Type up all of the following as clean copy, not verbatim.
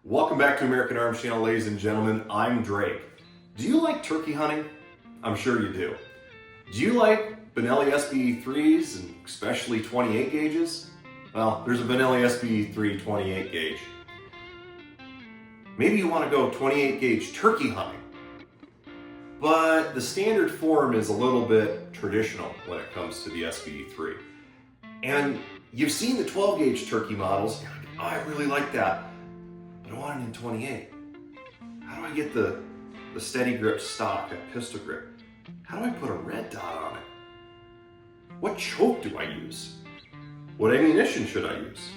Welcome back to American Arms Channel, ladies and gentlemen. I'm Drake. Do you like turkey hunting? I'm sure you do. Do you like Benelli SBE 3s and especially 28 gauges? Well, there's a Benelli SBE 3 28 gauge. Maybe you want to go 28 gauge turkey hunting, but the standard form is a little bit traditional when it comes to the SBE 3. And you've seen the 12 gauge turkey models. You're like, oh, I really like that, but I want it in 28. How do I get the steady grip stock, that pistol grip? How do I put a red dot on it? What choke do I use? What ammunition should I use?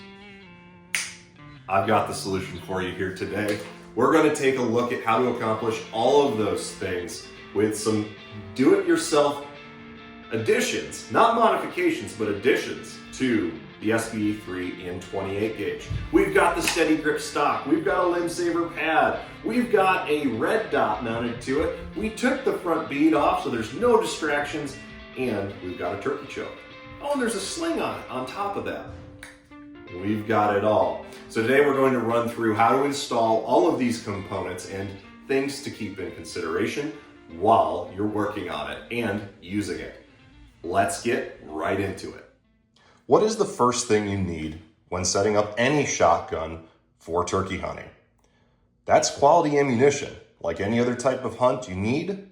I've got the solution for you here today. We're going to take a look at how to accomplish all of those things with some do-it-yourself additions, not modifications, but additions to the SBE 3 in 28 gauge. We've got the steady grip stock, we've got a Limbsaver pad, we've got a red dot mounted to it, we took the front bead off so there's no distractions, and we've got a turkey choke. Oh, and there's a sling on it on top of that. We've got it all. So today we're going to run through how to install all of these components and things to keep in consideration while you're working on it and using it. Let's get right into it. What is the first thing you need when setting up any shotgun for turkey hunting? That's quality ammunition. Like any other type of hunt, you need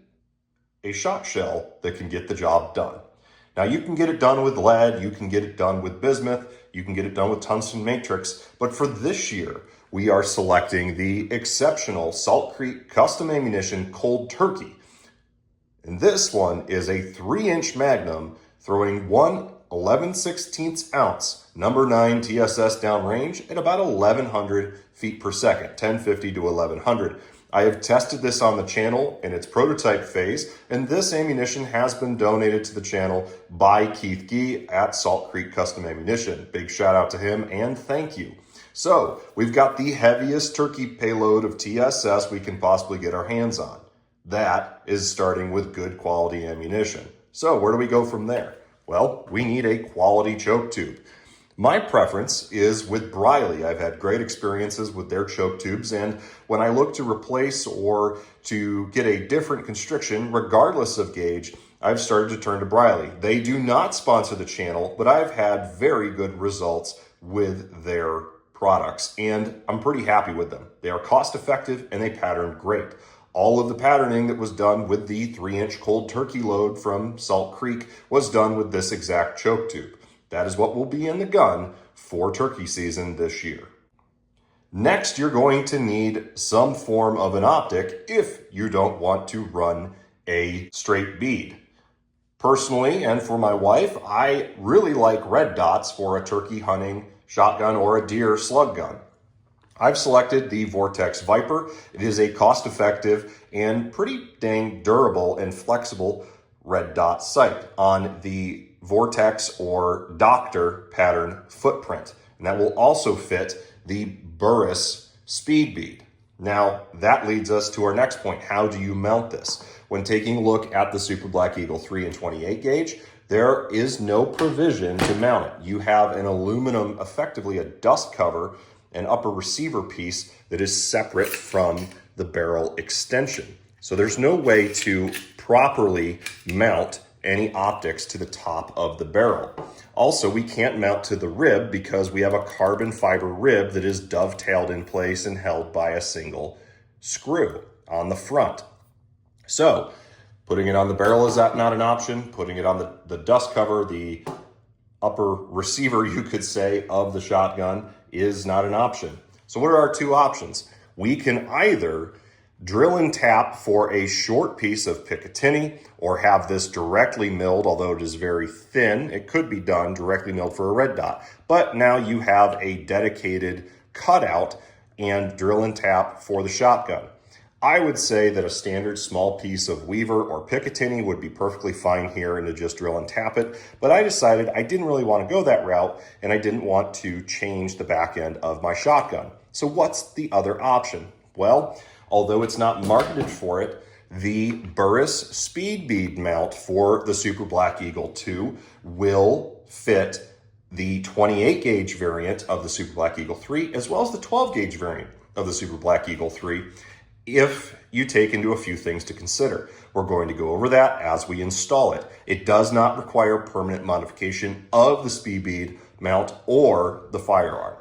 a shot shell that can get the job done. Now you can get it done with lead, you can get it done with bismuth, you can get it done with tungsten matrix, but for this year, we are selecting the exceptional Salt Creek Custom Ammunition Cold Turkey. And this one is a 3-inch Magnum throwing one 11/16 ounce number 9 TSS downrange at about 1100 feet per second, 1050 to 1100. I have tested this on the channel in its prototype phase, and this ammunition has been donated to the channel by Keith Gee at Salt Creek Custom Ammunition. Big shout out to him and thank you. So we've got the heaviest turkey payload of TSS we can possibly get our hands on. That is starting with good quality ammunition. So where do we go from there? Well, we need a quality choke tube. My preference is with Briley. I've had great experiences with their choke tubes, and when I look to replace or to get a different constriction, regardless of gauge, I've started to turn to Briley. They do not sponsor the channel, but I've had very good results with their products, and I'm pretty happy with them. They are cost effective and they pattern great. All of the patterning that was done with the 3-inch cold turkey load from Salt Creek was done with this exact choke tube. That is what will be in the gun for turkey season this year. Next, you're going to need some form of an optic if you don't want to run a straight bead. Personally, and for my wife, I really like red dots for a turkey hunting shotgun or a deer slug gun. I've selected the Vortex Viper. It is a cost-effective and pretty dang durable and flexible red dot sight on the Vortex or Doctor pattern footprint. And that will also fit the Burris Speed bead. Now, that leads us to our next point. How do you mount this? When taking a look at the Super Black Eagle 3 and 28 gauge, there is no provision to mount it. You have an aluminum, effectively a dust cover, an upper receiver piece that is separate from the barrel extension. So there's no way to properly mount any optics to the top of the barrel. Also, we can't mount to the rib because we have a carbon fiber rib that is dovetailed in place and held by a single screw on the front. So putting it on the barrel, is that not an option? Putting it on the dust cover, the upper receiver, you could say, of the shotgun is not an option. So what are our two options? We can either drill and tap for a short piece of Picatinny or have this directly milled, although it is very thin. It could be done directly milled for a red dot. But now you have a dedicated cutout and drill and tap for the shotgun. I would say that a standard small piece of Weaver or Picatinny would be perfectly fine here and to just drill and tap it. But I decided I didn't really want to go that route and I didn't want to change the back end of my shotgun. So what's the other option? Well, although it's not marketed for it, the Burris Speed bead mount for the Super Black Eagle 2 will fit the 28 gauge variant of the Super Black Eagle 3 as well as the 12 gauge variant. of the Super Black Eagle 3 if you take into a few things to consider. We're going to go over that as we install it. It does not require permanent modification of the Speed bead mount or the firearm,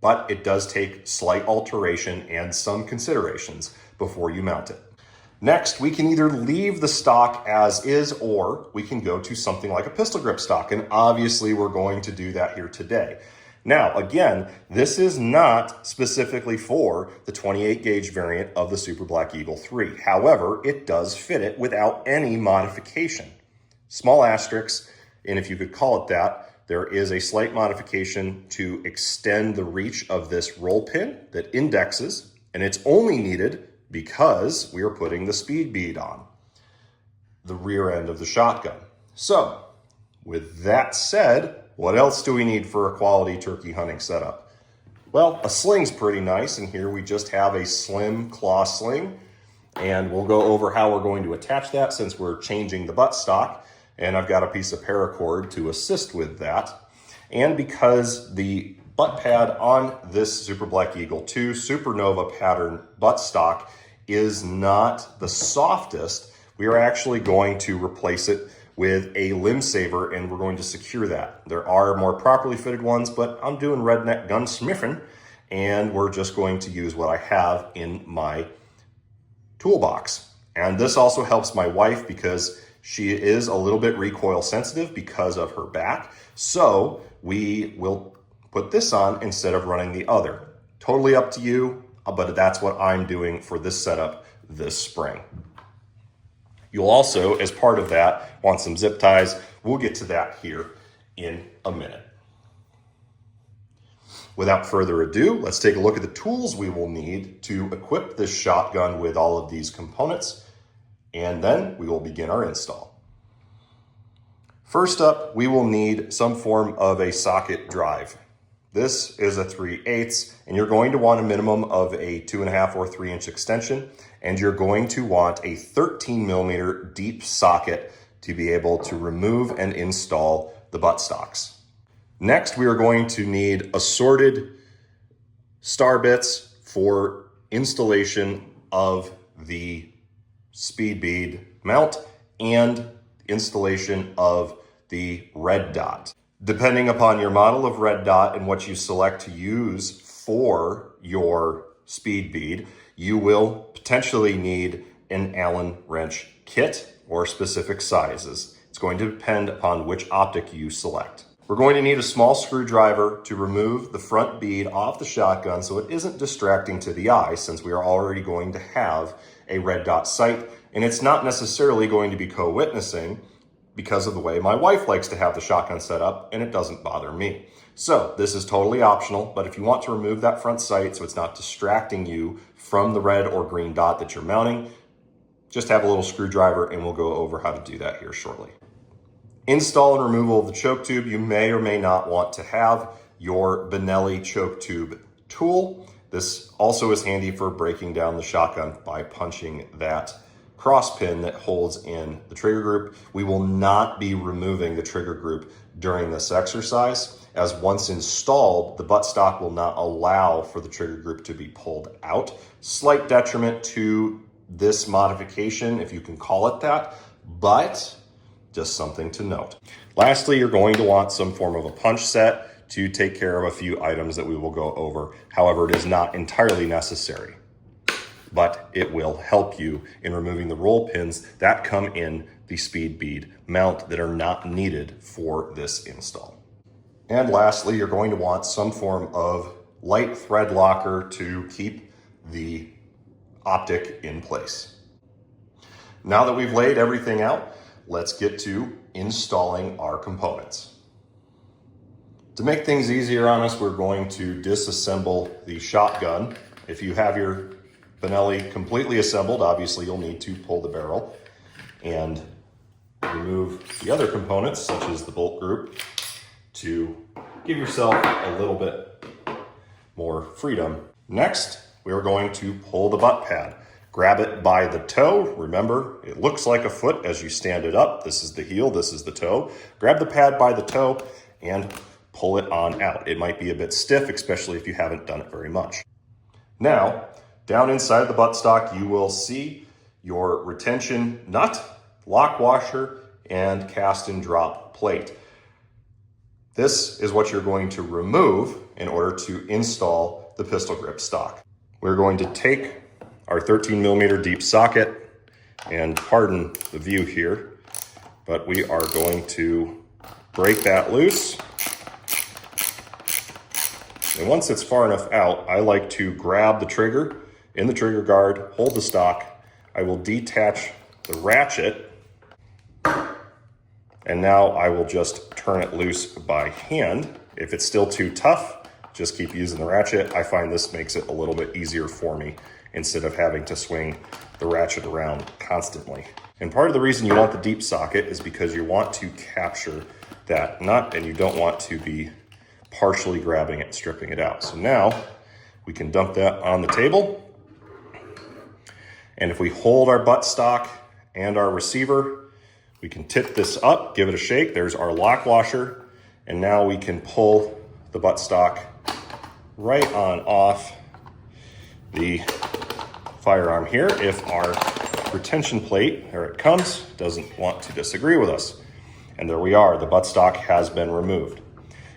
but it does take slight alteration and some considerations before you mount it. Next, we can either leave the stock as is, or we can go to something like a pistol grip stock, and obviously we're going to do that here today. Now, again, this is not specifically for the 28 gauge variant of the Super Black Eagle 3. However, it does fit it without any modification. Small asterisk, and if you could call it that, there is a slight modification to extend the reach of this roll pin that indexes, and it's only needed because we are putting the Speed bead on the rear end of the shotgun. So, with that said, what else do we need for a quality turkey hunting setup? Well, a sling's pretty nice, and here we just have a slim claw sling, and we'll go over how we're going to attach that since we're changing the buttstock, and I've got a piece of paracord to assist with that. And because the butt pad on this Super Black Eagle 2 Supernova pattern buttstock is not the softest, we are actually going to replace it with a Limbsaver, and we're going to secure that. There are more properly fitted ones, but I'm doing redneck gunsmithing, and we're just going to use what I have in my toolbox. And this also helps my wife because she is a little bit recoil sensitive because of her back. So we will put this on instead of running the other. Totally up to you, but that's what I'm doing for this setup this spring. You'll also, as part of that, want some zip ties. We'll get to that here in a minute. Without further ado, let's take a look at the tools we will need to equip this shotgun with all of these components, and then we will begin our install. First up, we will need some form of a socket drive. This is a 3/8, and you're going to want a minimum of a 2.5 or 3 inch extension, and you're going to want a 13 millimeter deep socket to be able to remove and install the buttstocks. Next, we are going to need assorted star bits for installation of the Speed bead mount and installation of the red dot. Depending upon your model of red dot and what you select to use for your Speed bead, you will potentially need an Allen wrench kit or specific sizes. It's going to depend upon which optic you select. We're going to need a small screwdriver to remove the front bead off the shotgun so it isn't distracting to the eye, since we are already going to have a red dot sight, and it's not necessarily going to be co-witnessing because of the way my wife likes to have the shotgun set up, and it doesn't bother me. So this is totally optional, but if you want to remove that front sight so it's not distracting you from the red or green dot that you're mounting, just have a little screwdriver, and we'll go over how to do that here shortly. Install and removal of the choke tube. You may or may not want to have your Benelli choke tube tool. This also is handy for breaking down the shotgun by punching that cross pin that holds in the trigger group. We will not be removing the trigger group during this exercise, as once installed, the buttstock will not allow for the trigger group to be pulled out. Slight detriment to this modification, if you can call it that, but just something to note. Lastly, you're going to want some form of a punch set to take care of a few items that we will go over. However, it is not entirely necessary, but it will help you in removing the roll pins that come in the Speed bead mount that are not needed for this install. And lastly, you're going to want some form of light thread locker to keep the optic in place. Now that we've laid everything out, let's get to installing our components. To make things easier on us, we're going to disassemble the shotgun. If you have your Benelli completely assembled, obviously you'll need to pull the barrel and remove the other components, such as the bolt group, to give yourself a little bit more freedom. Next, we are going to pull the butt pad. Grab it by the toe. Remember, it looks like a foot as you stand it up. This is the heel, this is the toe. Grab the pad by the toe and pull it on out. It might be a bit stiff, especially if you haven't done it very much. Now, down inside the buttstock, you will see your retention nut, lock washer, and cast and drop plate. This is what you're going to remove in order to install the pistol grip stock. We're going to take our 13mm deep socket, and pardon the view here, but we are going to break that loose. And once it's far enough out, I like to grab the trigger in the trigger guard, hold the stock. I will detach the ratchet, and now I will just turn it loose by hand. If it's still too tough, just keep using the ratchet. I find this makes it a little bit easier for me instead of having to swing the ratchet around constantly. And part of the reason you want the deep socket is because you want to capture that nut and you don't want to be partially grabbing it and stripping it out. So now we can dump that on the table. And if we hold our buttstock and our receiver, we can tip this up, give it a shake. There's our lock washer. And now we can pull the buttstock right on off the firearm here if our retention plate, there it comes, doesn't want to disagree with us. And there we are, the buttstock has been removed.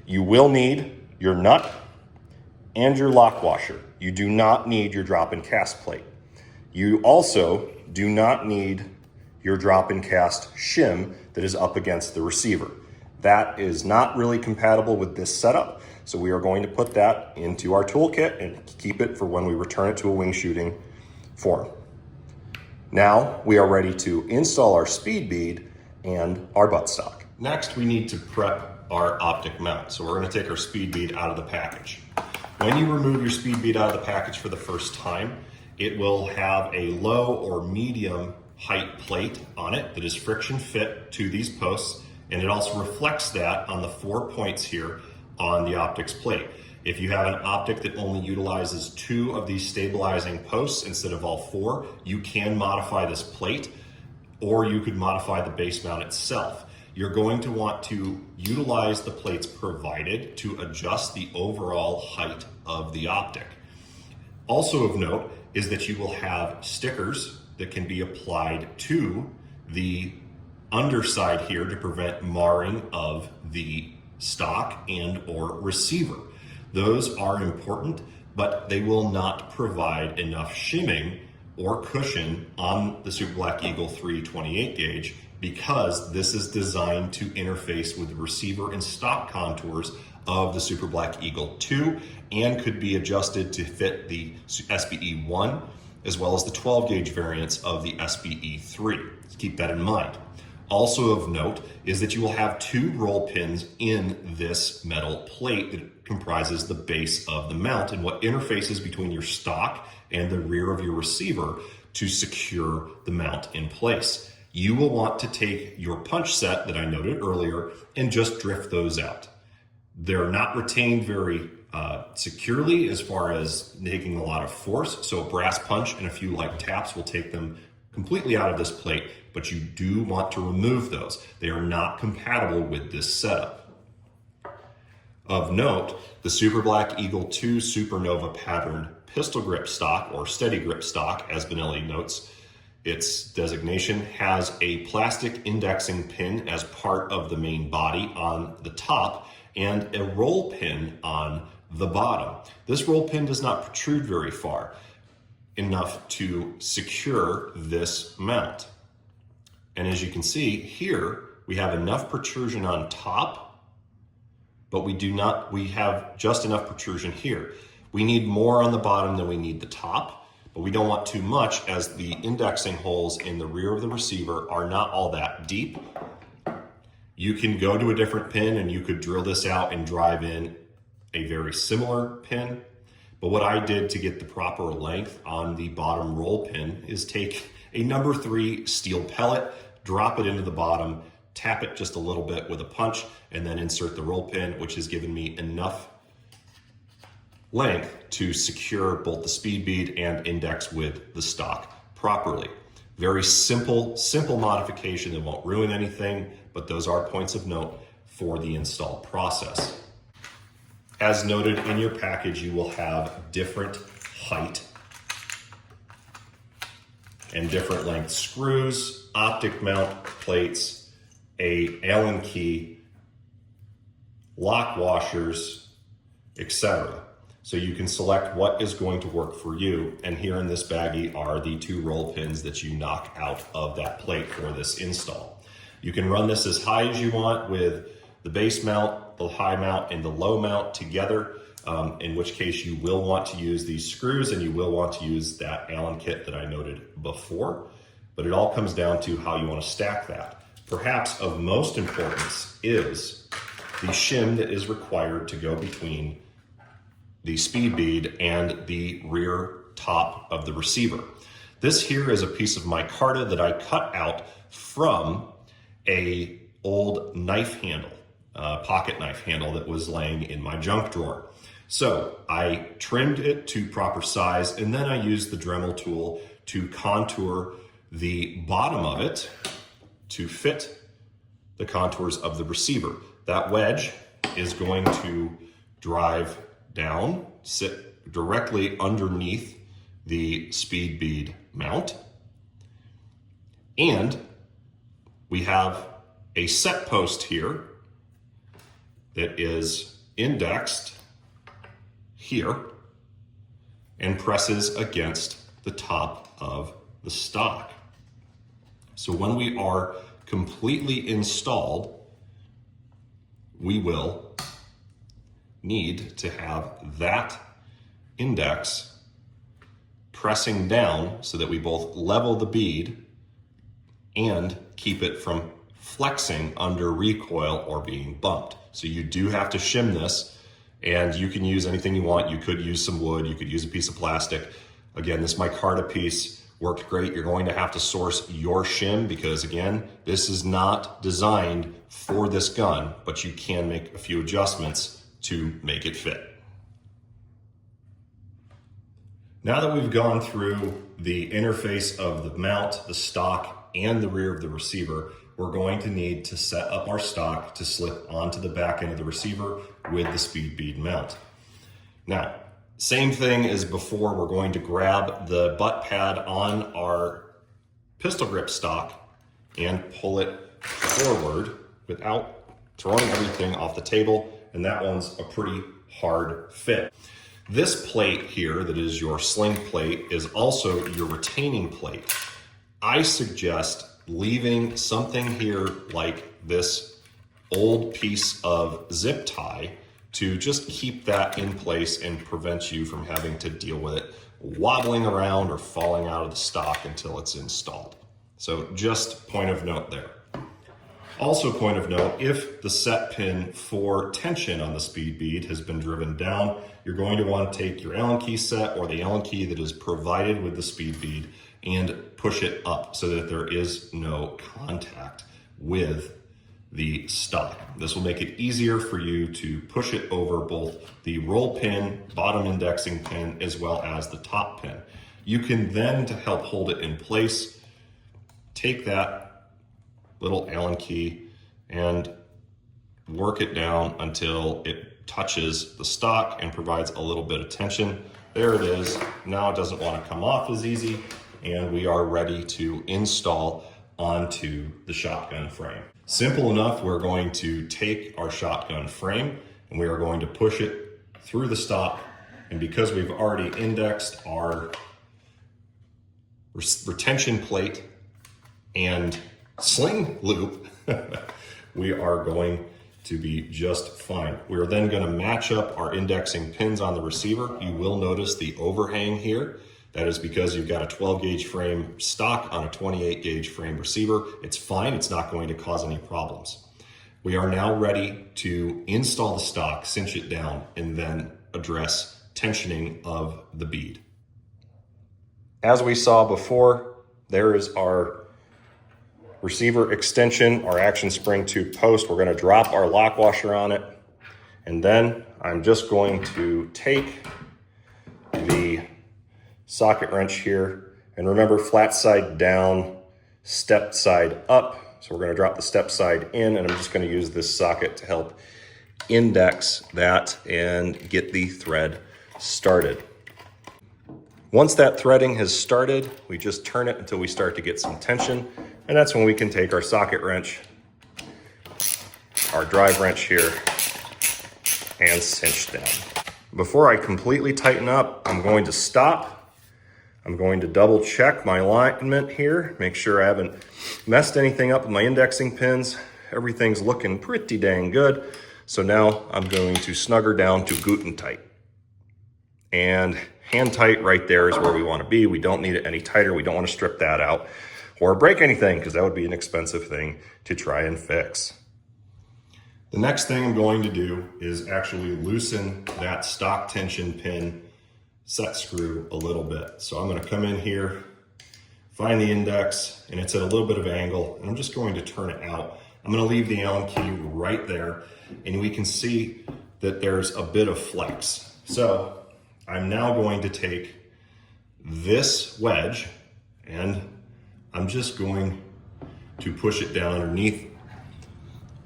You will need your nut and your lock washer. You do not need your drop and cast plate. You also do not need your drop and cast shim that is up against the receiver. That is not really compatible with this setup, so we are going to put that into our toolkit and keep it for when we return it to a wing shooting form. Now we are ready to install our speed bead and our buttstock. Next, we need to prep our optic mount. So we're going to take our speed bead out of the package. When you remove your speed bead out of the package for the first time, it will have a low or medium height plate on it that is friction fit to these posts, and it also reflects that on the 4 points here on the optics plate. If you have an optic that only utilizes 2 of these stabilizing posts instead of all 4, you can modify this plate, or you could modify the base mount itself. You're going to want to utilize the plates provided to adjust the overall height of the optic. Also of note is that you will have stickers that can be applied to the underside here to prevent marring of the stock and or receiver. Those are important, but they will not provide enough shimming or cushion on the Super Black Eagle 3 28 gauge because this is designed to interface with the receiver and stock contours of the Super Black Eagle 2 and could be adjusted to fit the SBE 1 as well as the 12 gauge variants of the SBE 3. Let's keep that in mind. Also of note is that you will have 2 roll pins in this metal plate that comprises the base of the mount and what interfaces between your stock and the rear of your receiver to secure the mount in place. You will want to take your punch set that I noted earlier and just drift those out. They're not retained very securely as far as taking a lot of force, so a brass punch and a few light taps will take them completely out of this plate, but you do want to remove those. They are not compatible with this setup. Of note, the Super Black Eagle 2 Supernova patterned pistol grip stock, or steady grip stock, as Benelli notes, its designation, has a plastic indexing pin as part of the main body on the top and a roll pin on the bottom. This roll pin does not protrude very far enough to secure this mount. And as you can see here, we have enough protrusion on top, but we have just enough protrusion here. We need more on the bottom than we need the top, but we don't want too much as the indexing holes in the rear of the receiver are not all that deep. You can go to a different pin and you could drill this out and drive in a very similar pin. But what I did to get the proper length on the bottom roll pin is take a number 3 steel pellet, drop it into the bottom, tap it just a little bit with a punch, and then insert the roll pin, which has given me enough length to secure both the speed bead and index with the stock properly. Very simple modification that won't ruin anything, but those are points of note for the install process. As noted in your package, you will have different height and different length screws, optic mount plates, a Allen key, lock washers, etc. So you can select what is going to work for you. And here in this baggie are the 2 roll pins that you knock out of that plate for this install. You can run this as high as you want with the base mount, the high mount, and the low mount together, in which case you will want to use these screws and you will want to use that Allen kit that I noted before. But it all comes down to how you want to stack that. Perhaps of most importance is the shim that is required to go between the Speed bead and the rear top of the receiver. This here is a piece of micarta that I cut out from a old knife handle, pocket knife handle that was laying in my junk drawer. So I trimmed it to proper size, and then I used the Dremel tool to contour the bottom of it to fit the contours of the receiver. That wedge is going to drive down, sit directly underneath the Speed bead mount. And we have a set post here that is indexed here and presses against the top of the stock. So when we are completely installed, we will need to have that index pressing down so that we both level the bead and keep it from flexing under recoil or being bumped. So you do have to shim this, and you can use anything you want. You could use some wood, you could use a piece of plastic. Again, this micarta piece worked great. You're going to have to source your shim because, again, this is not designed for this gun, but you can make a few adjustments to make it fit. Now that we've gone through the interface of the mount, the stock, and the rear of the receiver, we're going to need to set up our stock to slip onto the back end of the receiver with the Speed bead mount. Now, same thing as before, we're going to grab the butt pad on our pistol grip stock and pull it forward without throwing everything off the table, and that one's a pretty hard fit. This plate here that is your sling plate is also your retaining plate. I suggest leaving something here like this old piece of zip tie to just keep that in place and prevent you from having to deal with it wobbling around or falling out of the stock until it's installed. So just point of note there. Also point of note, if the set pin for tension on the Speed bead has been driven down, you're going to want to take your Allen key set or the Allen key that is provided with the Speed bead and push it up so that there is no contact with the stock. This will make it easier for you to push it over both the roll pin, bottom indexing pin, as well as the top pin. You can then, to help hold it in place, take that little Allen key and work it down until it touches the stock and provides a little bit of tension. There it is. Now it doesn't want to come off as easy, and we are ready to install onto the shotgun frame. Simple enough. We're going to take our shotgun frame and we are going to push it through the stock, and because we've already indexed our retention plate and sling loop, we are going to be just fine. We are then going to match up our indexing pins on the receiver. You will notice the overhang here. That is because you've got a 12 gauge frame stock on a 28 gauge frame receiver. It's fine. It's not going to cause any problems. We are now ready to install the stock, cinch it down, and then address tensioning of the bead. As we saw before, there is our receiver extension, our action spring tube post. We're going to drop our lock washer on it, and then I'm just going to take the socket wrench here, and remember, flat side down, step side up. So we're going to drop the step side in, and I'm just going to use this socket to help index that and get the thread started. Once that threading has started, we just turn it until we start to get some tension, and that's when we can take our socket wrench, our drive wrench here, and cinch down. Before I completely tighten up, I'm going to stop. I'm going to double check my alignment here, make sure I haven't messed anything up with my indexing pins. Everything's looking pretty dang good. So now I'm going to snug her down to Guten tight. And hand tight right there is where we want to be. We don't need it any tighter. We don't want to strip that out or break anything, because that would be an expensive thing to try and fix. The next thing I'm going to do is actually loosen that stock tension pin set screw a little bit. So I'm going to come in here, find the index, and it's at a little bit of angle, and I'm just going to turn it out. I'm going to leave the Allen key right there, and we can see that there's a bit of flex. So I'm now going to take this wedge and I'm just going to push it down underneath.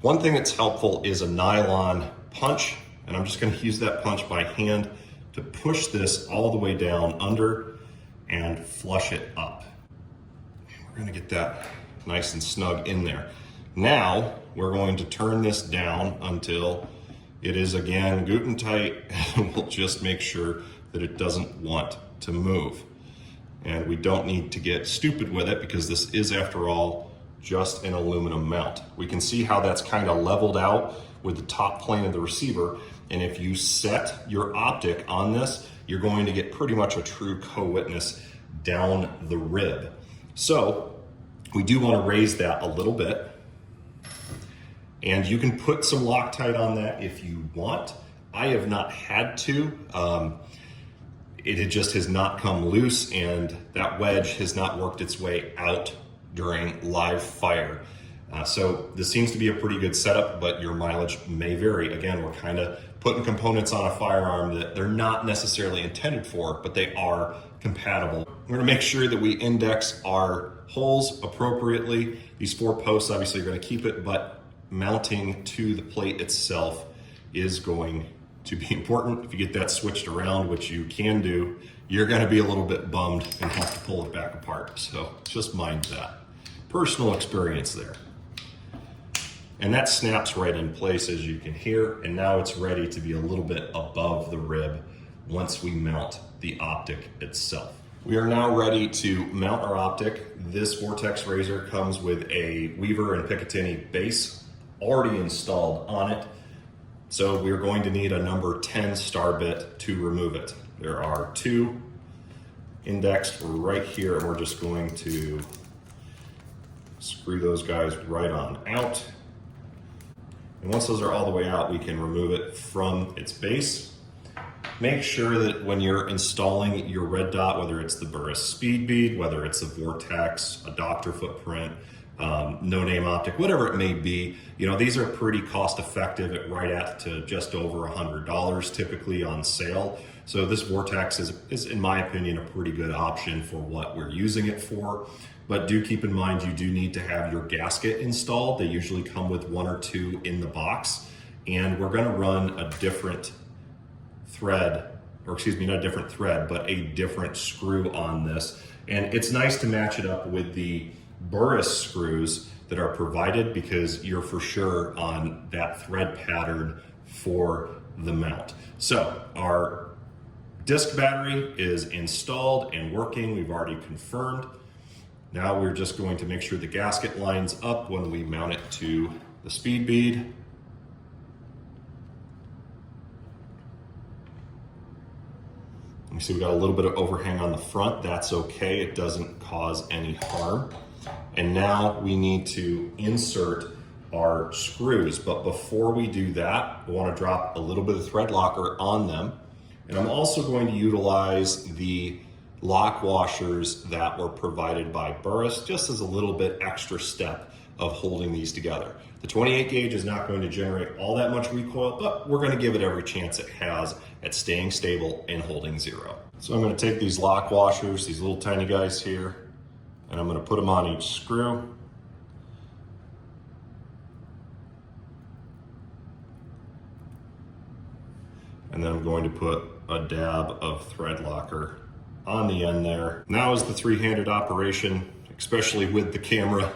One thing that's helpful is a nylon punch, and I'm just going to use that punch by hand to push this all the way down under and flush it up. We're going to get that nice and snug in there. Now we're going to turn this down until it is again Guten tight, and we'll just make sure that it doesn't want to move. And we don't need to get stupid with it, because this is, after all, just an aluminum mount. We can see how that's kind of leveled out with the top plane of the receiver. And if you set your optic on this, you're going to get pretty much a true co-witness down the rib. So we do want to raise that a little bit. And you can put some Loctite on that if you want. I have not had to. It just has not come loose, and that wedge has not worked its way out during live fire. So this seems to be a pretty good setup, but your mileage may vary. Again, we're kind of putting components on a firearm that they're not necessarily intended for, but they are compatible. We're going to make sure that we index our holes appropriately. These 4 posts obviously are going to keep it, but mounting to the plate itself is going to be important. If you get that switched around, which you can do, you're going to be a little bit bummed and have to pull it back apart. So just mind that. Personal experience there. And that snaps right in place, as you can hear, and now it's ready to be a little bit above the rib once we mount the optic itself. We are now ready to mount our optic. This Vortex razor comes with a Weaver and Picatinny base already installed on it. So we're going to need a number 10 star bit to remove it. There are 2 indexed right here, and we're just going to screw those guys right on out. And once those are all the way out, we can remove it from its base. Make sure that when you're installing your red dot, whether it's the Burris Speed bead, whether it's a Vortex, a Doctor footprint, no name optic, whatever it may be, you know, these are pretty cost effective at right at to just over $100 typically on sale. So this Vortex is in my opinion a pretty good option for what we're using it for. But do keep in mind, you do need to have your gasket installed. They usually come with 1 or 2 in the box, and we're going to run a different thread, or excuse me, not a different thread, but a different screw on this. And it's nice to match it up with the Burris screws that are provided, because you're for sure on that thread pattern for the mount. So our disc battery is installed and working. We've already confirmed. Now we're just going to make sure the gasket lines up when we mount it to the Speed bead. You see we got a little bit of overhang on the front. That's okay, it doesn't cause any harm. And now we need to insert our screws. But before we do that, we want to drop a little bit of thread locker on them. And I'm also going to utilize the lock washers that were provided by Burris, just as a little bit extra step of holding these together. The 28 gauge is not going to generate all that much recoil, but we're going to give it every chance it has at staying stable and holding 0. So I'm going to take these lock washers, these little tiny guys here, and I'm going to put them on each screw. And then I'm going to put a dab of thread locker on the end there. Now is the three-handed operation, especially with the camera.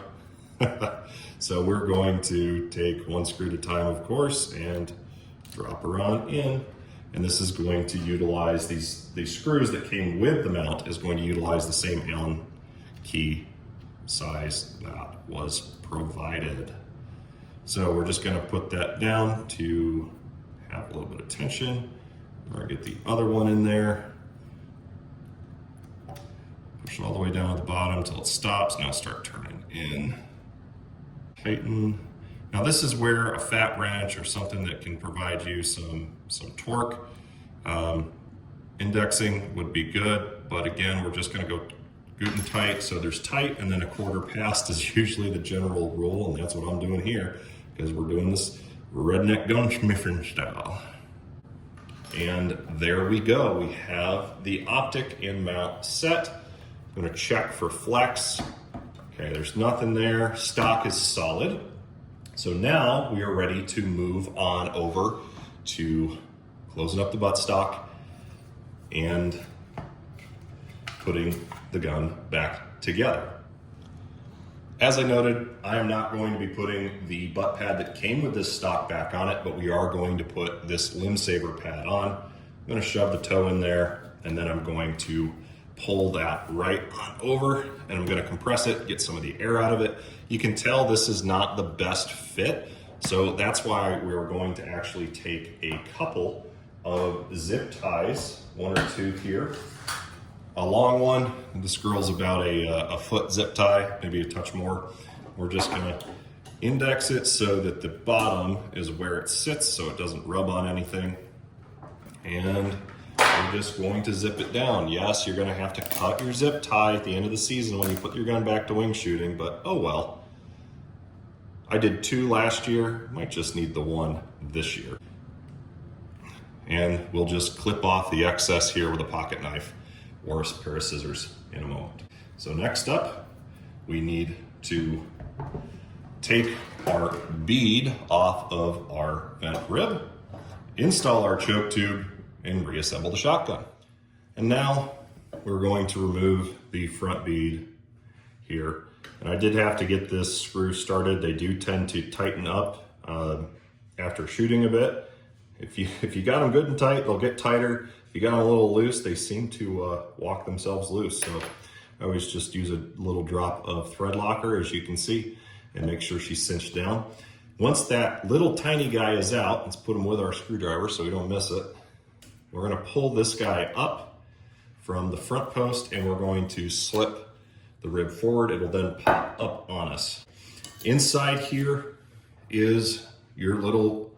So we're going to take one screw at a time, of course, and drop her on in. And this is going to utilize these screws that came with the mount is going to utilize the same Allen key size that was provided. So we're just going to put that down to have a little bit of tension. We're going to get the other one in there. Push it all the way down to the bottom until it stops. Now start turning in. Tighten. Now this is where a fat wrench or something that can provide you some torque. Indexing would be good, but again, we're just going to go good and tight. So there's tight and then a quarter past is usually the general rule, and that's what I'm doing here because we're doing this redneck gunsmithing style. And there we go. We have the optic and mount set. I'm going to check for flex. Okay, there's nothing there. Stock is solid. So now we are ready to move on over to closing up the buttstock and putting the gun back together. As I noted, I am not going to be putting the butt pad that came with this stock back on it, but we are going to put this Limbsaver pad on. I'm going to shove the toe in there, and then I'm going to pull that right on over, and I'm going to compress it, get some of the air out of it. You can tell this is not the best fit, so that's why we're going to actually take a couple of zip ties, one or two here. A long one, this girl's about a foot zip tie, maybe a touch more. We're just going to index it so that the bottom is where it sits so it doesn't rub on anything. And we're just going to zip it down. Yes, you're going to have to cut your zip tie at the end of the season when you put your gun back to wing shooting, but oh well. I did 2 last year, might just need the 1 this year. And we'll just clip off the excess here with a pocket knife or a pair of scissors in a moment. So next up, we need to take our bead off of our vent rib, install our choke tube, and reassemble the shotgun. And now we're going to remove the front bead here. And I did have to get this screw started. They do tend to tighten up after shooting a bit. If you got them good and tight, they'll get tighter. If you got them a little loose, they seem to walk themselves loose. So I always just use a little drop of thread locker, as you can see, and make sure she's cinched down. Once that little tiny guy is out, let's put him with our screwdriver so we don't miss it. We're going to pull this guy up from the front post and we're going to slip the rib forward. It'll then pop up on us. Inside here is your little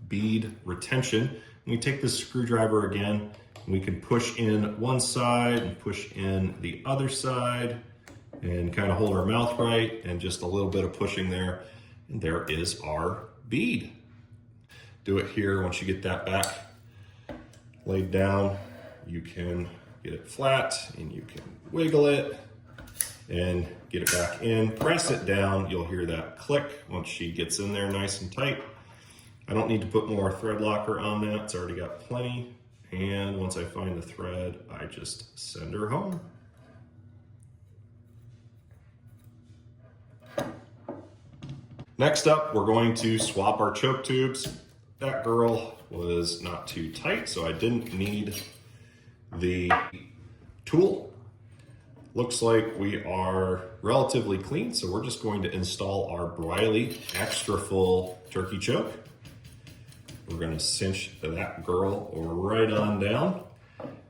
bead retention. We take this screwdriver again and we can push in one side and push in the other side and kind of hold our mouth right, and just a little bit of pushing there. And there is our bead. Do it here. Once you get that back laid down, you can get it flat and you can wiggle it and get it back in. Press it down. You'll hear that click once she gets in there nice and tight. I don't need to put more thread locker on that. It's already got plenty. And once I find the thread, I just send her home. Next up, we're going to swap our choke tubes. That girl was not too tight, so I didn't need the tool. Looks like we are relatively clean, so we're just going to install our Briley Xtra full turkey choke. We're going to cinch that girl right on down.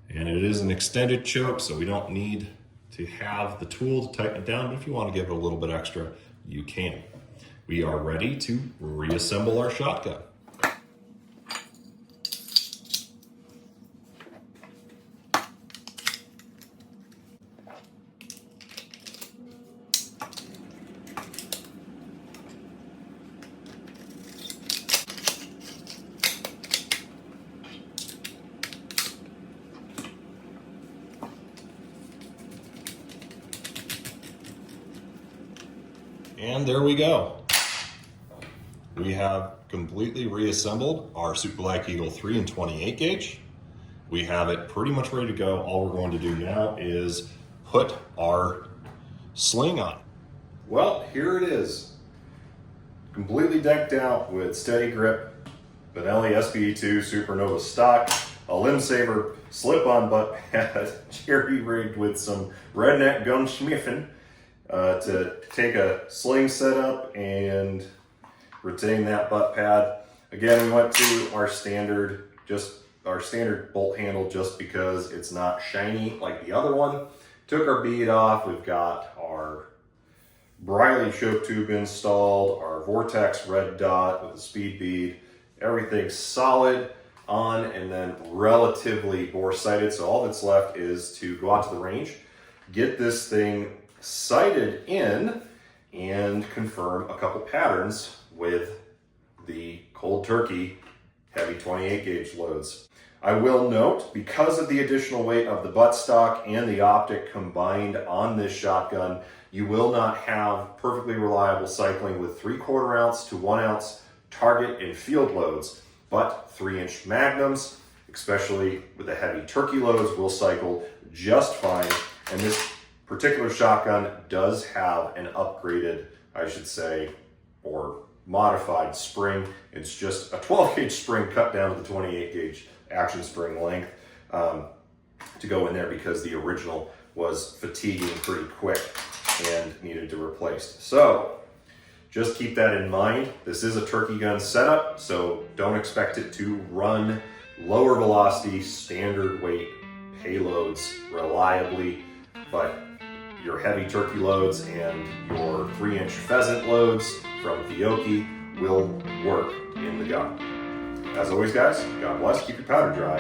And it is an extended choke, so we don't need to have the tool to tighten it down, but if you want to give it a little bit extra, you can. We are ready to reassemble our shotgun. And there we go. We have completely reassembled our Super Black Eagle 3 and 28 gauge we have it pretty much ready to go. All we're going to do now is put our sling on. Well, here it is. Completely decked out with steady grip, Benelli SBE2 Supernova stock, a Limbsaver slip-on butt pad, jerry-rigged with some redneck gunsmithing to take a sling setup and retain that butt pad. Again, we went to our standard bolt handle just because it's not shiny like the other one. Took our bead off. We've got our Briley choke tube installed, our Vortex red dot with the Speed bead. Everything's solid on and then relatively bore sighted. So all that's left is to go out to the range, get this thing sighted in, and confirm a couple patterns with the cold turkey heavy 28 gauge loads. I will note, because of the additional weight of the buttstock and the optic combined on this shotgun, you will not have perfectly reliable cycling with 3/4 ounce to 1 ounce target and field loads, but 3-inch magnums, especially with the heavy turkey loads, will cycle just fine. And this particular shotgun does have an upgraded, I should say, or modified spring. It's just a 12 gauge spring cut down to the 28 gauge action spring length to go in there because the original was fatiguing pretty quick and needed to be replaced. So just keep that in mind. This is a turkey gun setup, so don't expect it to run lower velocity, standard weight payloads reliably, but your heavy turkey loads and your 3-inch pheasant loads from Fiocchi will work in the gun. As always, guys, God bless, keep your powder dry,